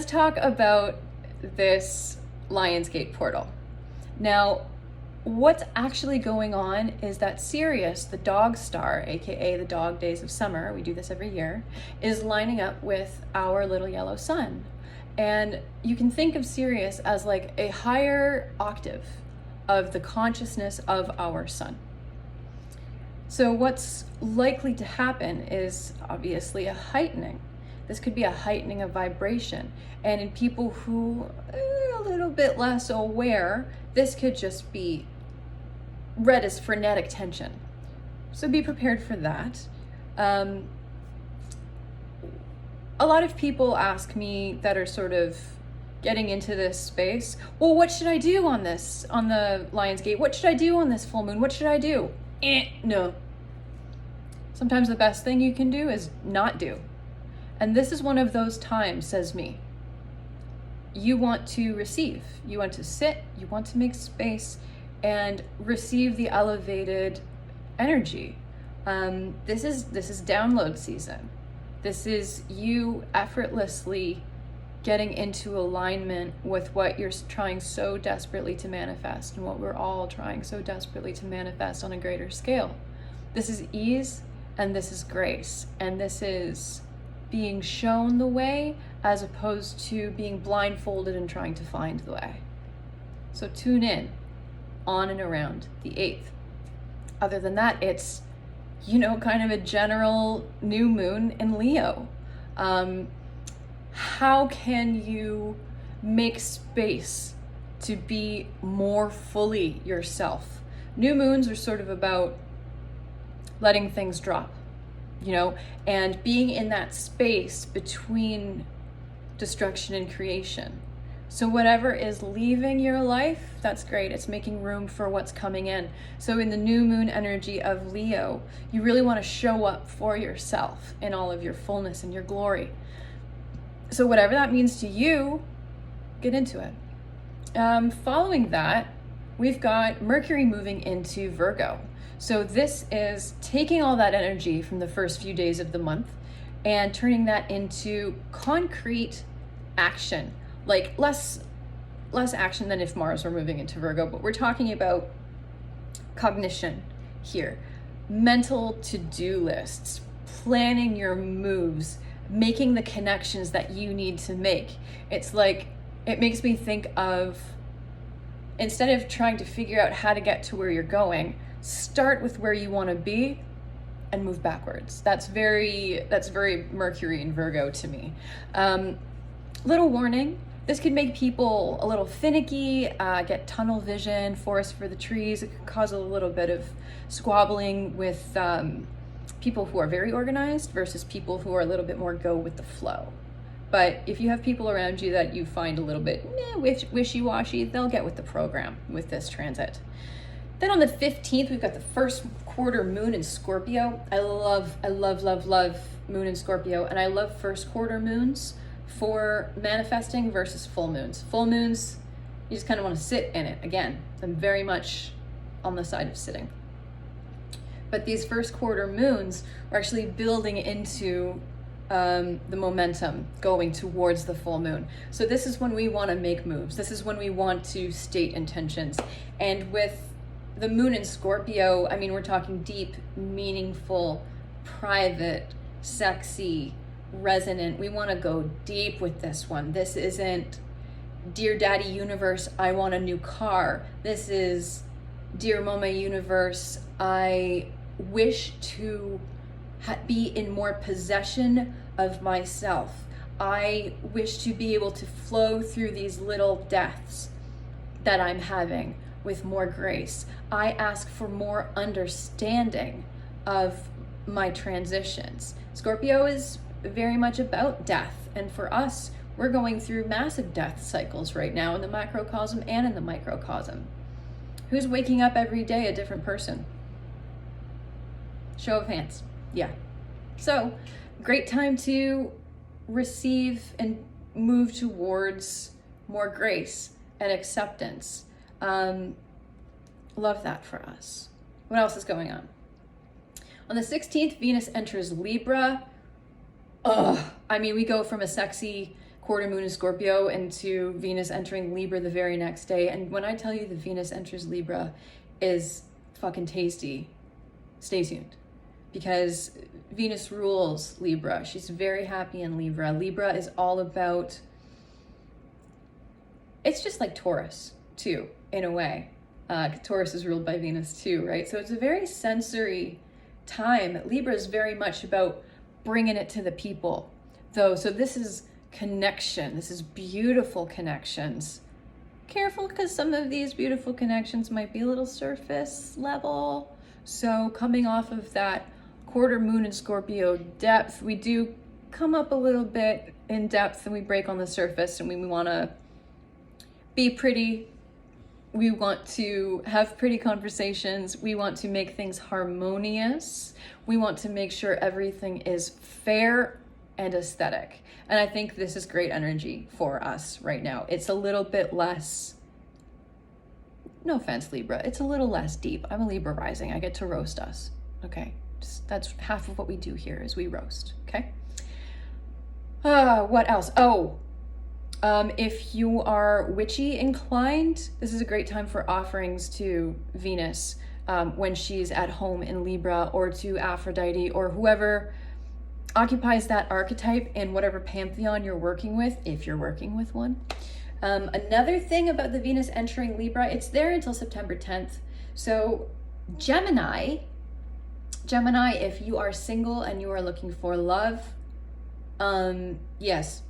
talk about this Lionsgate portal. Now, what's actually going on is that Sirius, the dog star, aka the dog days of summer, we do this every year, is lining up with our little yellow sun. And you can think of Sirius as like a higher octave of the consciousness of our sun. So what's likely to happen is obviously a heightening. This could be a heightening of vibration. And in people who are a little bit less aware, this could just be read as frenetic tension. So be prepared for that. A lot of people ask me that are sort of getting into this space, well, what should I do on this, on the Lionsgate? What should I do on this full moon? What should I do? No. Sometimes the best thing you can do is not do. And this is one of those times, says me. You want to receive, you want to sit, you want to make space and receive the elevated energy. This is download season. This is you effortlessly getting into alignment with what you're trying so desperately to manifest and what we're all trying so desperately to manifest on a greater scale. This is ease and this is grace, and this is being shown the way as opposed to being blindfolded and trying to find the way. So tune in on and around the 8th. Other than that, it's, kind of a general new moon in Leo. How can you make space to be more fully yourself? New moons are sort of about letting things drop, and being in that space between destruction and creation. So whatever is leaving your life, that's great. It's making room for what's coming in. So in the new moon energy of Leo, you really want to show up for yourself in all of your fullness and your glory. So whatever that means to you, get into it. Following that, we've got Mercury moving into Virgo. So this is taking all that energy from the first few days of the month and turning that into concrete action. Like less action than if Mars were moving into Virgo, but we're talking about cognition here. Mental to-do lists, planning your moves, making the connections that you need to make. It's like, it makes me think of, instead of trying to figure out how to get to where you're going, start with where you want to be and move backwards. That's very Mercury and Virgo to me. Little warning, this could make people a little finicky, get tunnel vision, forest for the trees. It could cause a little bit of squabbling with people who are very organized versus people who are a little bit more go with the flow. But if you have people around you that you find a little bit wishy-washy, they'll get with the program with this transit. Then on the 15th, we've got the first quarter moon in Scorpio. I love moon in Scorpio, and I love first quarter moons for manifesting versus full moons. Full moons, you just kind of want to sit in it. Again, I'm very much on the side of sitting. But these first quarter moons are actually building into the momentum going towards the full moon. So this is when we want to make moves. This is when we want to state intentions. And with the moon in Scorpio, I mean, we're talking deep, meaningful, private, sexy, resonant. We want to go deep with this one. This isn't Dear Daddy Universe, I want a new car. This is Dear Mama Universe, I wish to be in more possession of myself. I wish to be able to flow through these little deaths that I'm having with more grace. I ask for more understanding of my transitions. Scorpio is very much about death, and for us, we're going through massive death cycles right now in the macrocosm and in the microcosm. Who's waking up every day a different person? Show of hands. Yeah. So, great time to receive and move towards more grace and acceptance. Love that for us. What else is going on? On the 16th, Venus enters Libra. We go from a sexy quarter moon in Scorpio into Venus entering Libra the very next day. And when I tell you the Venus enters Libra is fucking tasty, stay tuned, because Venus rules Libra. She's very happy in Libra. Libra is all about, it's just like Taurus too, in a way. Taurus is ruled by Venus too, right? So it's a very sensory time. Libra is very much about bringing it to the people, though. So this is connection. This is beautiful connections. Careful, because some of these beautiful connections might be a little surface level. So coming off of that quarter moon in Scorpio depth, we do come up a little bit in depth and we break on the surface, and we want to be pretty. We want to have pretty conversations. We want to make things harmonious. We want to make sure everything is fair and aesthetic. And I think this is great energy for us right now. It's a little bit less, no offense, Libra, it's a little less deep. I'm a Libra rising. I get to roast us. Okay. That's half of what we do here is we roast. Okay. What else? If you are witchy inclined, this is a great time for offerings to Venus when she's at home in Libra, or to Aphrodite, or whoever occupies that archetype in whatever pantheon you're working with, if you're working with one. Another thing about the Venus entering Libra, it's there until September 10th. So Gemini, if you are single and you are looking for love, yes,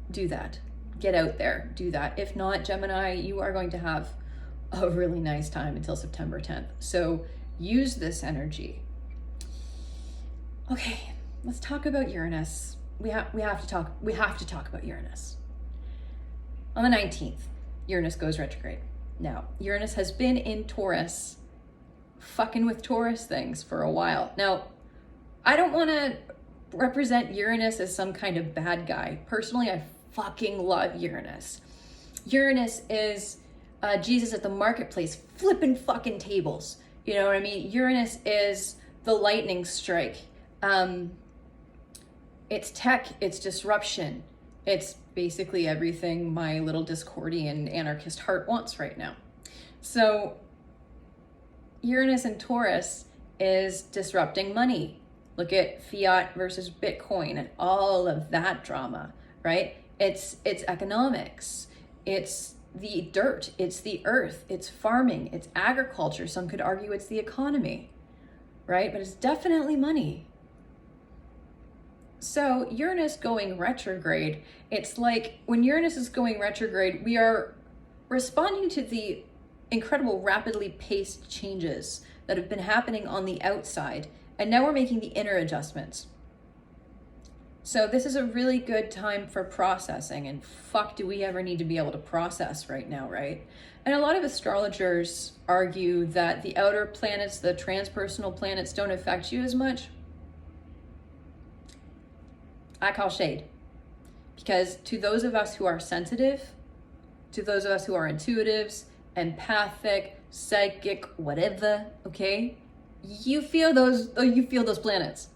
do that. Get out there, do that. If not, Gemini, you are going to have a really nice time until September 10th. So use this energy. Okay, let's talk about Uranus. We have to talk about Uranus. On the 19th, Uranus goes retrograde. Now, Uranus has been in Taurus, fucking with Taurus things for a while. Now, I don't want to represent Uranus as some kind of bad guy. Personally, I fucking love Uranus. Uranus is Jesus at the marketplace, flipping fucking tables. You know what I mean? Uranus is the lightning strike. It's tech, it's disruption. It's basically everything my little Discordian anarchist heart wants right now. So Uranus and Taurus is disrupting money. Look at fiat versus Bitcoin and all of that drama, right? It's economics, it's the dirt, it's the earth, it's farming, it's agriculture. Some could argue it's the economy, right? But it's definitely money. So Uranus going retrograde, it's like when Uranus is going retrograde, we are responding to the incredible rapidly paced changes that have been happening on the outside, and now we're making the inner adjustments. So this is a really good time for processing, and fuck do we ever need to be able to process right now, right? And a lot of astrologers argue that the outer planets, the transpersonal planets, don't affect you as much. I call shade, because to those of us who are sensitive, to those of us who are intuitives, empathic, psychic, whatever, okay, you feel those planets.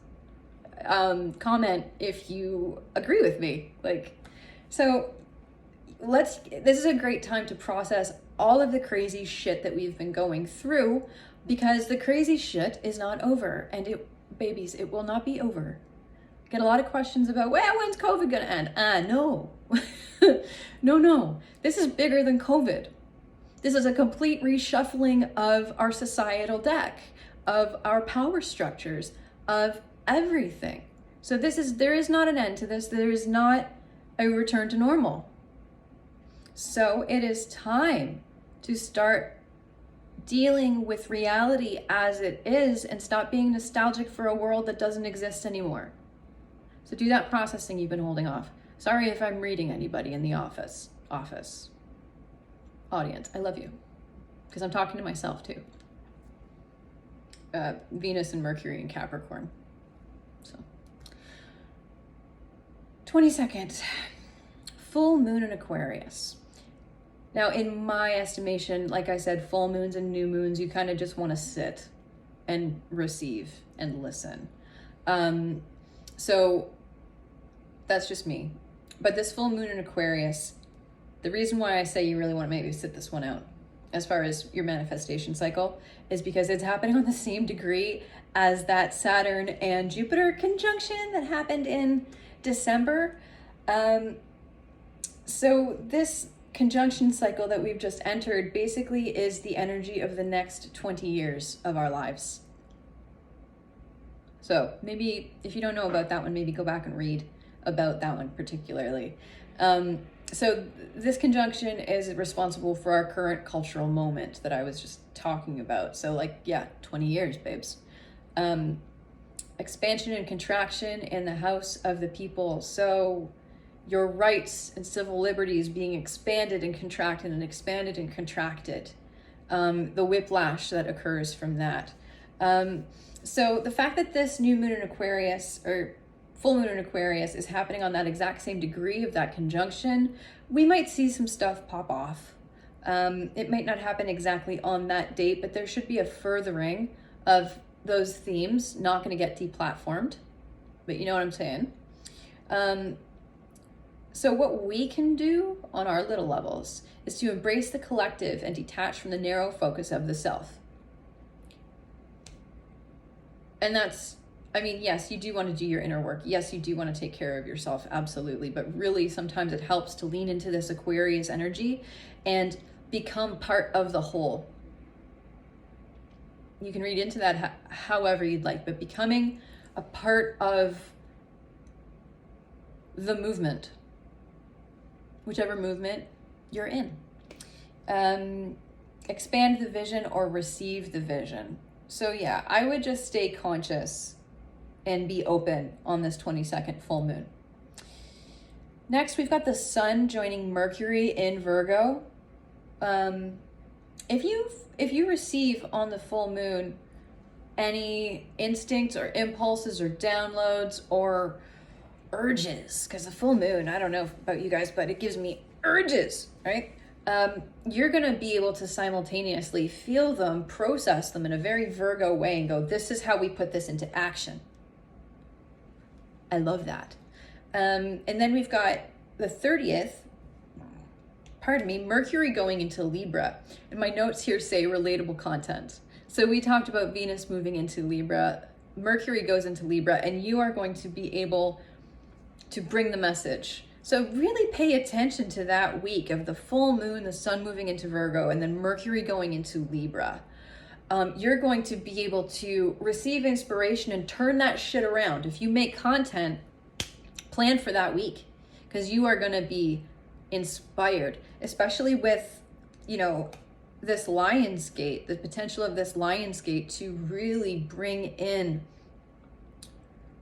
Comment if you agree with me. So this is a great time to process all of the crazy shit that we've been going through, because the crazy shit is not over, and it will not be over. Get a lot of questions about, well, when's COVID gonna end? No. No. This is bigger than COVID. This is a complete reshuffling of our societal deck, of our power structures, of everything. So there is not an end to this. There is not a return to normal. So it is time to start dealing with reality as it is and stop being nostalgic for a world that doesn't exist anymore. So do that processing you've been holding off. Sorry if I'm reading anybody in the office audience. I love you, because I'm talking to myself too. Venus and Mercury in Capricorn. So 22nd, full moon in Aquarius. Now, in my estimation, like I said, full moons and new moons, you kind of just want to sit and receive and listen. So that's just me. But this full moon in Aquarius, the reason why I say you really want to maybe sit this one out as far as your manifestation cycle is because it's happening on the same degree as that Saturn and Jupiter conjunction that happened in December. So this conjunction cycle that we've just entered basically is the energy of the next 20 years of our lives. So maybe if you don't know about that one, maybe go back and read about that one particularly. So this conjunction is responsible for our current cultural moment that I was just talking about. So like, yeah, 20 years, babes. Expansion and contraction in the house of the people. So your rights and civil liberties being expanded and contracted and expanded and contracted. The whiplash that occurs from that. So the fact that this new moon in Aquarius, or full moon in Aquarius, is happening on that exact same degree of that conjunction, we might see some stuff pop off. It might not happen exactly on that date, but there should be a furthering of those themes. Not going to get deplatformed, but you know what I'm saying. So what we can do on our little levels is to embrace the collective and detach from the narrow focus of the self. And that's, I mean, yes, you do want to do your inner work. Yes, you do want to take care of yourself, absolutely. But really, sometimes it helps to lean into this Aquarius energy and become part of the whole. You can read into that however you'd like, but becoming a part of the movement, whichever movement you're in. Expand the vision or receive the vision. So yeah, I would just stay conscious and be open on this 22nd full moon. Next, we've got the sun joining Mercury in Virgo. If you receive on the full moon any instincts or impulses or downloads or urges, because the full moon, I don't know about you guys, but it gives me urges, right? You're going to be able to simultaneously feel them, process them in a very Virgo way and go, this is how we put this into action. I love that. And then we've got the 30th, Mercury going into Libra. And my notes here say relatable content. So we talked about Venus moving into Libra. Mercury goes into Libra, and you are going to be able to bring the message. So really pay attention to that week of the full moon, the sun moving into Virgo, and then Mercury going into Libra. You're going to be able to receive inspiration and turn that shit around. If you make content, plan for that week, because you are going to be inspired, especially with, you know, this Lionsgate, the potential of this Lionsgate to really bring in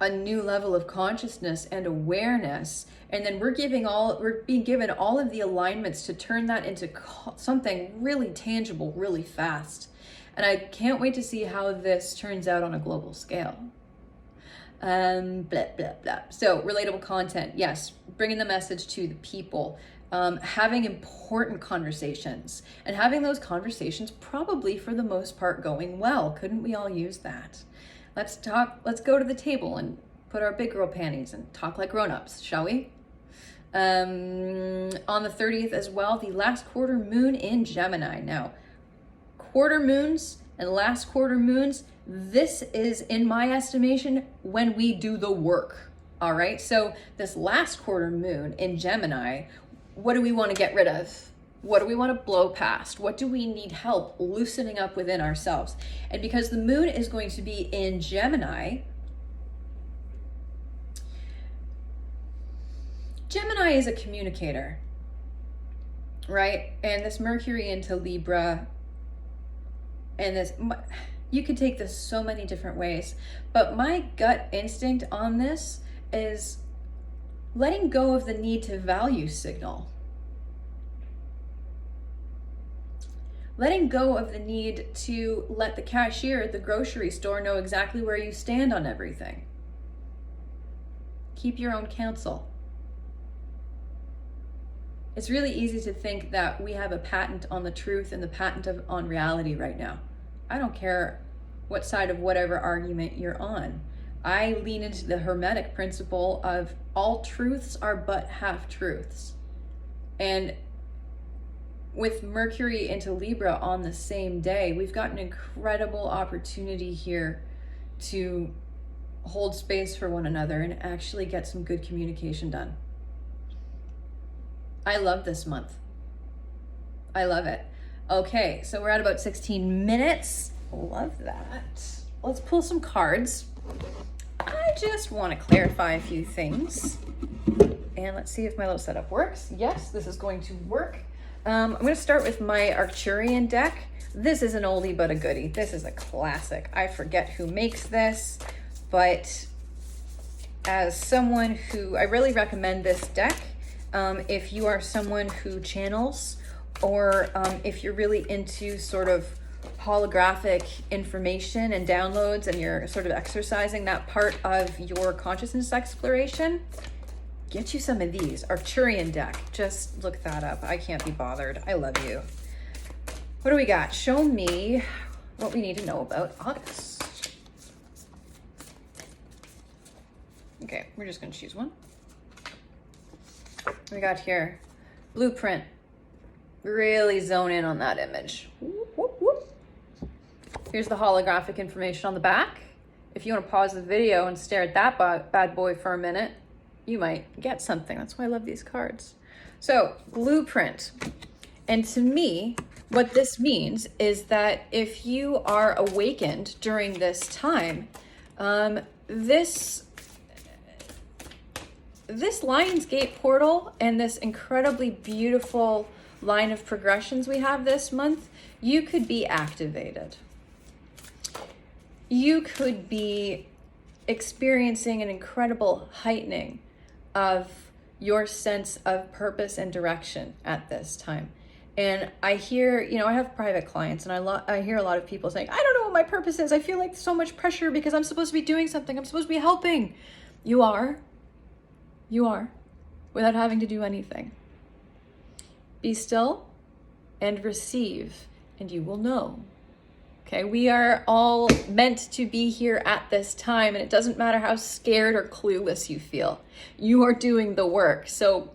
a new level of consciousness and awareness. And then we're being given all of the alignments to turn that into something really tangible, really fast. And I can't wait to see how this turns out on a global scale. Blah, blah, blah. So relatable content, yes, bringing the message to the people, having important conversations, and having those conversations probably for the most part going well. Couldn't we all use that? Let's go to the table and put our big girl panties and talk like grown-ups, shall we? On the 30th as well, the last quarter moon in Gemini. Now, quarter moons and last quarter moons, this is, in my estimation, when we do the work. All right, so this last quarter moon in Gemini, what do we want to get rid of? What do we want to blow past? What do we need help loosening up within ourselves? And because the moon is going to be in Gemini, Gemini is a communicator, right? And this Mercury into Libra, and this, you could take this so many different ways, but my gut instinct on this is letting go of the need to value signal. Letting go of the need to let the cashier at the grocery store know exactly where you stand on everything. Keep your own counsel. It's really easy to think that we have a patent on the truth and the patent on reality right now. I don't care what side of whatever argument you're on. I lean into the Hermetic principle of all truths are but half truths. And with Mercury into Libra on the same day, we've got an incredible opportunity here to hold space for one another and actually get some good communication done. I love this month. I love it. Okay, so we're at about 16 minutes. Love that. Let's pull some cards. I just want to clarify a few things. And let's see if my little setup works. Yes, this is going to work. I'm going to start with my Arcturian deck. This is an oldie but a goodie. This is a classic. I forget who makes this, but as someone who, I really recommend this deck. If you are someone who channels, or if you're really into sort of holographic information and downloads, and you're sort of exercising that part of your consciousness exploration, get you some of these. Arcturian deck, just look that up. I can't be bothered. I love you. What do we got? Show me what we need to know about August. Okay, we're just gonna choose one. We got here, blueprint. Really zone in on that image. Whoop, whoop, whoop. Here's the holographic information on the back. If you want to pause the video and stare at that bad boy for a minute, you might get something. That's why I love these cards. So, blueprint. And to me, what this means is that if you are awakened during this time, this Lionsgate portal and this incredibly beautiful line of progressions we have this month, you could be activated. You could be experiencing an incredible heightening of your sense of purpose and direction at this time. And I hear, I have private clients, and I hear a lot of people saying, I don't know what my purpose is. I feel like so much pressure because I'm supposed to be doing something. I'm supposed to be helping. You are, without having to do anything. Be still and receive, and you will know. Okay, we are all meant to be here at this time, and it doesn't matter how scared or clueless you feel. You are doing the work. So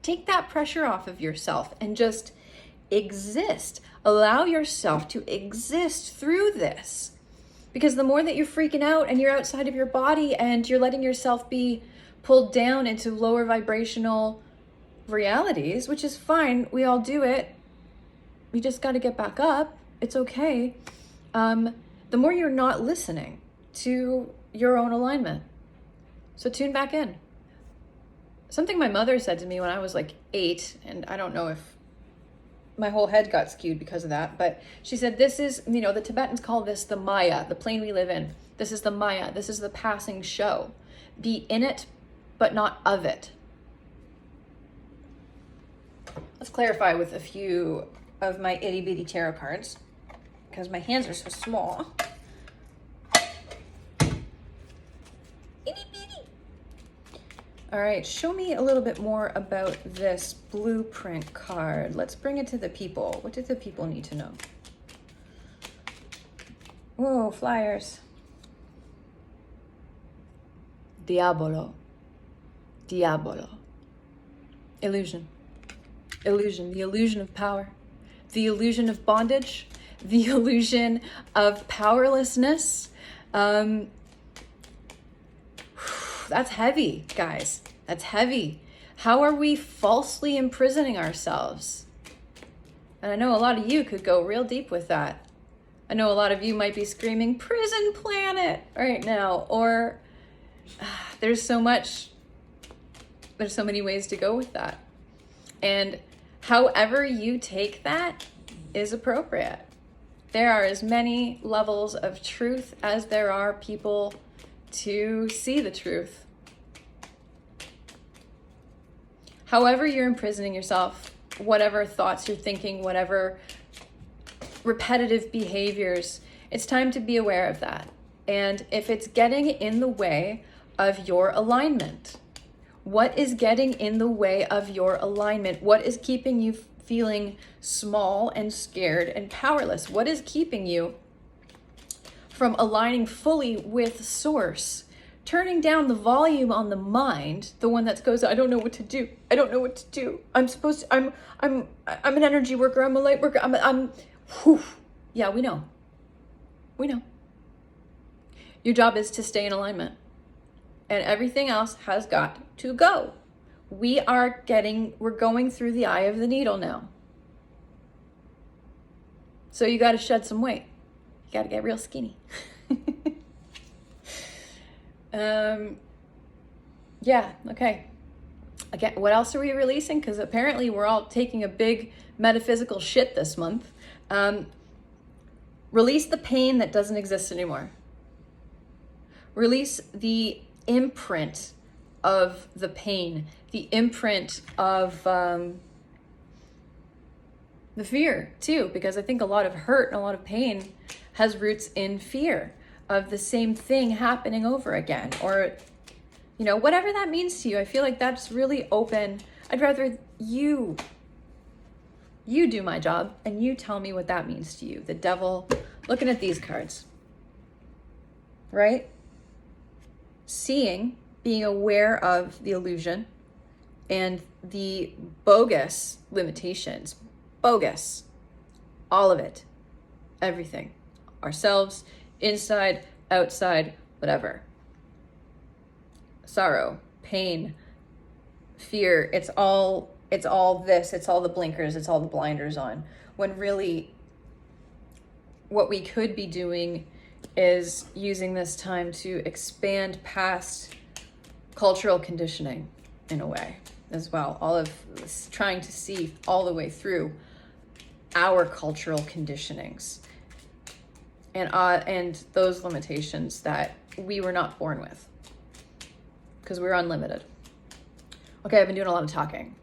take that pressure off of yourself and just exist. Allow yourself to exist through this. Because the more that you're freaking out and you're outside of your body and you're letting yourself be pulled down into lower vibrational realities, which is fine, we all do it. We just got to get back up. It's okay. The more you're not listening to your own alignment. So tune back in. Something my mother said to me when I was like 8, and I don't know if my whole head got skewed because of that, but she said, this is, the Tibetans call this the Maya, the plane we live in. This is the Maya. This is the passing show. Be in it, but not of it. Let's clarify with a few of my itty bitty tarot cards, because my hands are so small. Itty bitty. All right, show me a little bit more about this blueprint card. Let's bring it to the people. What do the people need to know? Whoa, flyers. Diabolo. Diabolo. Illusion. Illusion. The illusion of power. The illusion of bondage. The illusion of powerlessness. That's heavy, guys. That's heavy. How are we falsely imprisoning ourselves? And I know a lot of you could go real deep with that. I know a lot of you might be screaming, prison planet, right now. Or there's so many ways to go with that. And however you take that is appropriate. There are as many levels of truth as there are people to see the truth. However you're imprisoning yourself, whatever thoughts you're thinking, whatever repetitive behaviors, it's time to be aware of that. And if it's getting in the way of your alignment, what is getting in the way of your alignment? What is keeping you feeling small and scared and powerless? What is keeping you from aligning fully with Source turning down the volume on the mind, the one that goes, I don't know what to do. I don't know what to do. I'm an energy worker. I'm a light worker. Whew. Yeah, we know. We know. Your job is to stay in alignment, and everything else has got to go. We're going through the eye of the needle now. So you got to shed some weight. You got to get real skinny. Yeah, okay. Again, what else are we releasing? Because apparently we're all taking a big metaphysical shit this month. Release the pain that doesn't exist anymore. Release the imprint of the pain, the imprint of the fear too, because I think a lot of hurt and a lot of pain has roots in fear of the same thing happening over again, or, you know, whatever that means to you. I feel like that's really open. I'd rather you do my job and you tell me what that means to you. The Devil, looking at these cards, right? Seeing, being aware of the illusion and the bogus limitations, bogus, all of it, everything, ourselves, inside, outside, whatever. Sorrow, pain, fear, it's all this, it's all the blinkers, it's all the blinders on. When really what we could be doing is using this time to expand past cultural conditioning in a way as well. All of this, trying to see all the way through our cultural conditionings and those limitations that we were not born with, because we're unlimited. Okay, I've been doing a lot of talking.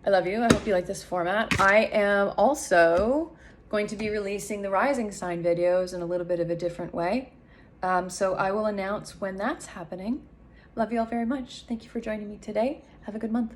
I love you. I hope you like this format. I am also going to be releasing the rising sign videos in a little bit of a different way. So I will announce when that's happening. Love you all very much. Thank you for joining me today. Have a good month.